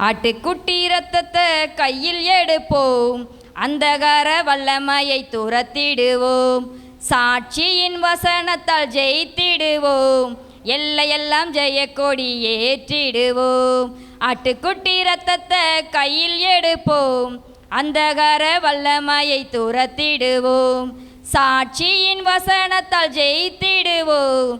ஆட்டுக்குட்டி இரத்தத்தை கையில் எடுப்போம், அந்தகார வல்லமையை துரத்திடுவோம், சாட்சியின் வசனத்தால் ஜெயித்திடுவோம், எல்லையெல்லாம் ஜெயக்கொடி ஏற்றிடுவோம். ஆட்டுக்குட்டி இரத்தத்தை கையில் எடுப்போம், அந்தகார வல்லமையை துரத்திடுவோம், சாட்சியின் வசனத்தால் ஜெயித்திடுவோம்,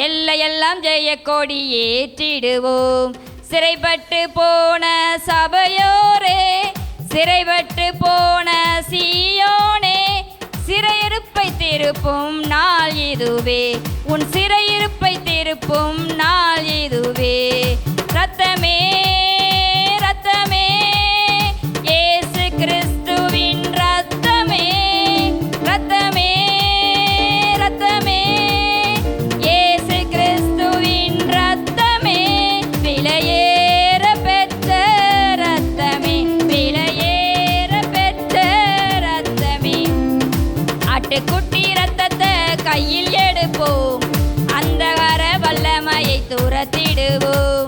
எல்லையெல்லாம் ஜெயக்கொடி ஏற்றிடுவோம். சிறைப்பட்டு போன சபையோரே, சிறைப்பட்டு போன சீயோனே, சிறையிருப்பை திருப்பும் நாள் இதுவே, உன் சிறையிருப்பை திருப்பும் நாள் இதுவே. ரத்தமே ரத்தமே இயேசு கிறிஸ்துவின் ரத்தமே, ரத்தமே ரத்தமே இயேசு கிறிஸ்துவின் ரத்தமே, விலையேற பெற்ற ரத்தமே, விலையேற பெற்ற ரத்தமே. ஆட்டுக்குட்டி ரத்தத்தை கையில் எடுப்போம், அந்தகார வல்லமையை துரத்திடுவோம்.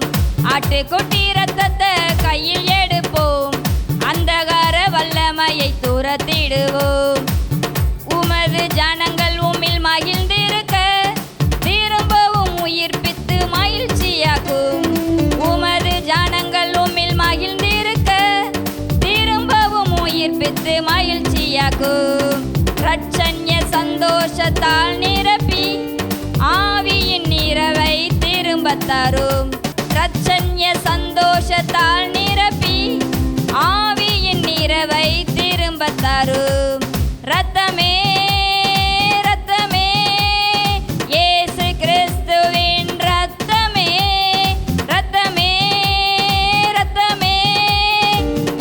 ஆட்டுக்குட்டி ரத்தத்தை கையில் எடுப்போம், அந்தகார வல்லமையை துரத்திடுவோம். உமது ஜனங்கள் உம்மில் மகிழ்ந்திருக்க திரும்பவும் உயிர்ப்பித்து மகிழ்ச்சியாக்கும். உமது ஜனங்கள் உம்மில் மகிழ்ந்திருக்க திரும்பவும் உயிர்ப்பித்து மகிழ்ச்சியாக்கும். ரட்சண்ய சந்தோஷத்தால் நிரப்பி ஆவியின் நிறைவை திரும்ப தரும். ரட்சண்ய சந்தோஷத்தால் நிரப்பி ஆவியின் நிறைவை திரும்ப தரும். ரத்தமே ரத்தமே இயேசு கிறிஸ்துவின் ரத்தமே, ரத்தமே ரத்தமே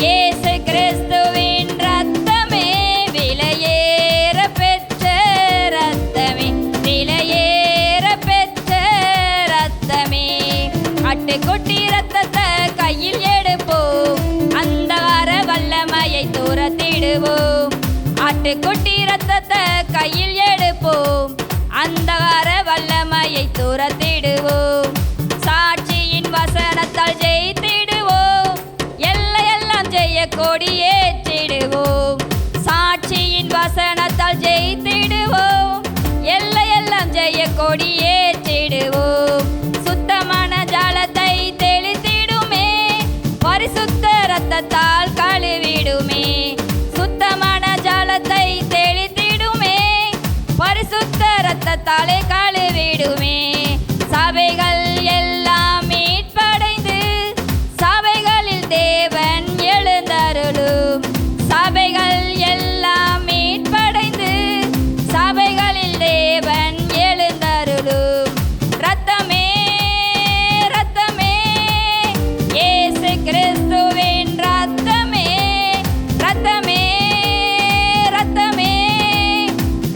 இயேசு கிறிஸ்துவின் ரத்தமே, விலையேற பெற்ற ரத்தமே, விலையேற பெற்ற ரத்தமே. ஆட்டுக்குட்டி ரத்தத்தை கையில் எடுப்போம், அந்தகார வல்லமையை துரத்திடுவோம். ஆட்டுக்குட்டி ரத்தத்தை கையில் எடுப்போம், அந்தகார வல்லமையை துரத்திடுவோம், சாட்சியின் வசனத்தால் ஜெயித்திடுவோம், எல்லையெல்லாம் ஜெயக்கொடி ஏற்றிடுவோம். சாட்சியின் வசனத்தால் ஜெயித்திடுவோம், எல்லையெல்லாம் ஜெயக்கொடி ஏற்றிடுவோம். சுத்தமான ஜலத்தை தெளித்திடுமே, பரிசுத்த ரத்தத்தால் கழுவிடுமே. சுத்தமான ஜலத்தை தெளித்திடுமே, பரிசுத்த ரத்தத்தாலே கழுவிடுமே. சபைகள் எல்லாம் மீட்படைந்து சபைகளில் தேவன் எழுந்தருளும். சபைகள் எல்லாம் மீட்படைந்து சபைகளில் தேவன் எழுந்தருளும். ரத்தமே ரத்தமே இயேசு கிறிஸ்துவின் ரத்தமே, ரத்தமே ரத்தமே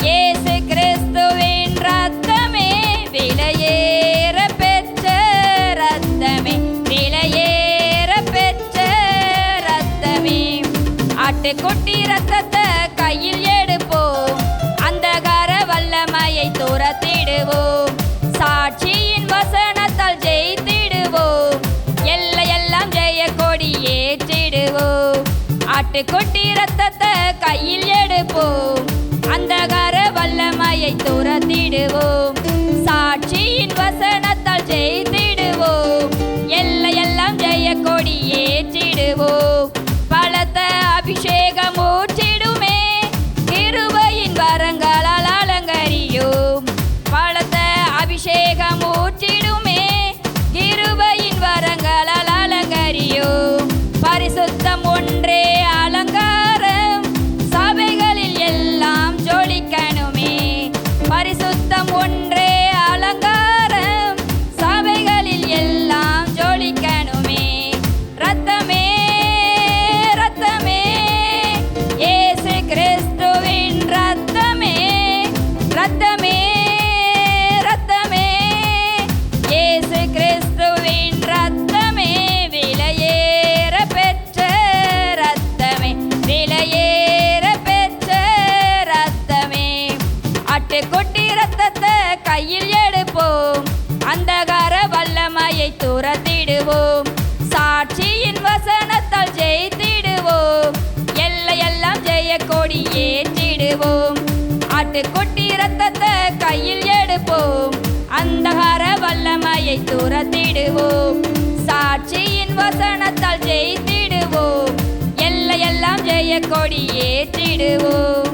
இயேசு கிறிஸ்துவின் ரத்தமே, விலையேற பெற்ற ரத்தமே, விலையேற பெற்ற ரத்தமே. ஆட்டுக்குட்டி ரத்தத்தை கையில் எடுப்போம், அந்தகார வல்லமையை துரத்திடுவோம், சாட்சியின் வசனத்தால் ஜெயித்திடுவோம், எல்லையெல்லாம் ஜெயக்கொடி ஏற்றிடுவோம். ஆட்டுக்குட்டி ரத்தத்தை கையில் எடுப்போம், அந்தகார வல்லமையை துரத்திடுவோம், சாட்சியின் வசனத்தால் ஜெயித்திடுவோம், எல்லையெல்லாம் ஜெயக்கொடி ஏற்றிடுவோம். பலத்த அபிஷேகம் ஊற்றிடுமே, கிருபையின் வரங்களால் அலங்கரியோம். பலத்த அபிஷேகம் ஊற்றிடுமே, கிருபையின் வரங்களால் அலங்கரியோம். பரிசுத்தம் ஒன்றே அலங்காரம், சபைகளில் எல்லாம் ஜொலிக்கணுமே. பரிசுத்தம் ஒன்றே அலங்காரம், சபைகளில் எல்லாம் ஜொலிக்கணுமே. கொடி ஏற்றிடுவோம். ஆட்டுக்குட்டி ரத்தத்தை கையில் எடுப்போம், அந்தகார வல்லமையை துரத்திடுவோம். சாட்சியின் வசனத்தால் ஜெயித்திடுவோம், எல்லையெல்லாம் ஜெய கொடி ஏற்றிடுவோம்.